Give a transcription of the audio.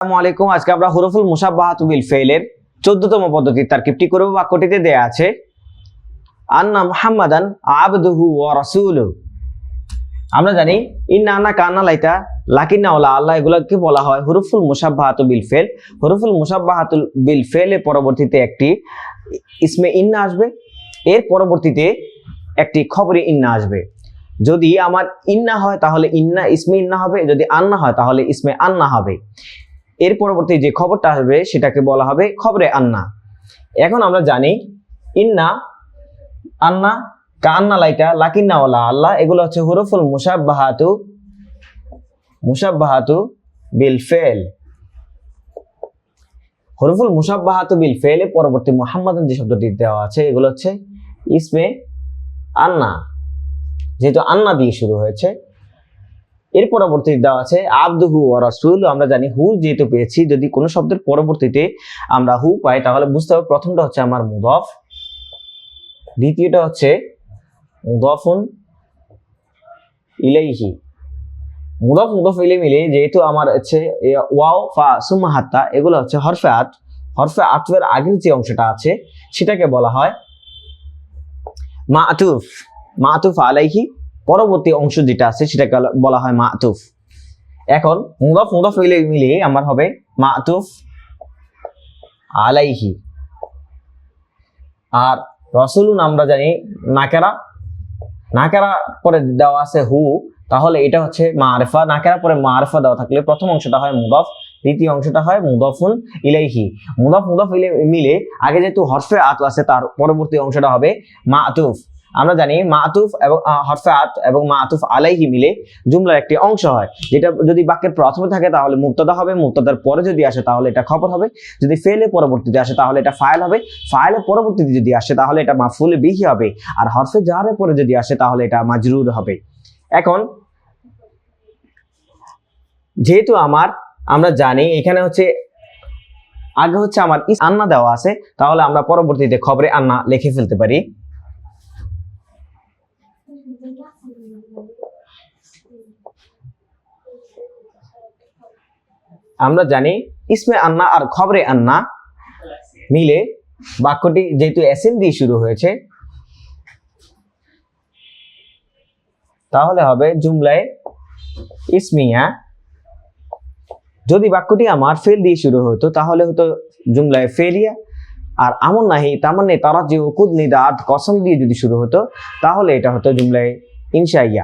আসসালামু আলাইকুম। আজকে আমরা হুরুফুল মুশাব্বাহাতু বিল ফেইলের 14তম পদ্ধতির তারকিবটি করব। বাক্যটিতে দেয়া আছে আন্না মুহাম্মাদান আবদুহু ওয়া রাসূলুহু। আমরা জানি ইন্না আন্না কান্না লাইতা লাকিন্না ওয়ালা আল্লাহ এগুলোকে বলা হয় হুরুফুল মুশাব্বাহাতু বিল ফেল। হুরুফুল মুশাব্বাহাতু বিল ফেলের পরবর্তীতে একটি ইসমে ইন্না আসবে, এর পরবর্তীতে একটি খবরে ইন্না আসবে। যদি আমার ইন্না হয় তাহলে ইন্না ইসমে ইন্না হবে, যদি আন্না হয় তাহলে ইসমে আন্না হবে। এর পরবর্তী যে খবরটা আসবে সেটাকে বলা হবে খবরে আন্না। এখন আমরা জানি ইন্না, আন্না, কান্না লাইতা, লাকিন্না ওয়ালা আল্লাহ এগুলো হচ্ছে হুরুফুল মুশাব্বাহাতু বিল ফেল। হুরুফুল মুশাব্বাহাতু বিল ফেল এর পরবর্তী মুহাম্মাদান যে শব্দটি দেওয়া আছে এগুলো হচ্ছে ইসমে আন্না, যেহেতু আন্না দিয়ে শুরু হয়েছে। এর পরবর্তীতে দেওয়া আছে আবদুহু ওয়া রাসূলুহু। আমরা জানি হু যেহেতু পেয়েছি, যদি কোনো শব্দের পরবর্তীতে আমরা হু পাই তাহলে বুঝতে হবে প্রথমটা হচ্ছে আমার মুদাফ, দ্বিতীয়টা হচ্ছে মুদাফুন ইলাইহি। মুদাফ ইলাইহি মিলে যেহেতু আমার হচ্ছে ওয়াও ফা সুম্মা হাত্তা এগুলো হচ্ছে হরফে আত। হরফে আতফের আগের যে অংশটা আছে সেটাকে বলা হয় মাআতুফ আলাইহি। পরবর্তী অংশ যেটা আছে সেটাকে বলা হয় মাআতুফ। এখন মুদাফ ইলাইহি মিলিয়ে আমার হবে মাআতুফ আলাইহি। আর রাসূলুন আমরা জানি নাকেরা পরে দেওয়া আছে হু, তাহলে এটা হচ্ছে মারিফা। নাকেরা পরে মারিফা দেওয়া থাকলে প্রথম অংশটা হয় মুদাফ, দ্বিতীয় অংশটা হয় মুদাফুন ইলাইহি। মুদাফ ইলাইহি মিলে আগে যেহেতু হরফে আত আছে তার পরবর্তী অংশটা হবে মাআতুফ। আমরা জানি মাআতুফ এবং হরফে আত এবং মাআতুফ আলাইহি মিলে জুমলার একটি অংশ হয়, যেটা যদি বাক্যের প্রথমে থাকে তাহলে মুবতাদা হবে, মুবতাদার পরে যদি আসে তাহলে এটা খবর হবে, যদি ফেলের পরবর্তীতে আসে তাহলে এটা ফাইল হবে, ফাইলের পরবর্তীতে যদি আসে তাহলে এটা মাফউল বিহি হবে, আর হরফে জারের পরে যদি আসে তাহলে এটা মাজরুর হবে। এখন যেহেতু আমরা জানি এখানে হচ্ছে আগে হচ্ছে আমার আন্না দেওয়া আছে, তাহলে আমরা পরবর্তীতে খবরে আন্না লিখে ফেলতে পারি। আমরা জানি ইসমে আন্না আর খবরে আন্না মিলে বাক্যটি যেহেতু এসএম দিয়ে শুরু হয়েছে তাহলে হবে জুমলায় ইসমিয়া। যদি বাক্যটি আমার ফেল দিয়ে শুরু হতো তাহলে হতো জুমলায় ফেলিয়া। আর আমন নাহি তামান্নে তারাজি কুদনি দাত কসম দিয়ে যদি শুরু হতো তাহলে এটা হতো জুমলায় ইনশাইয়া।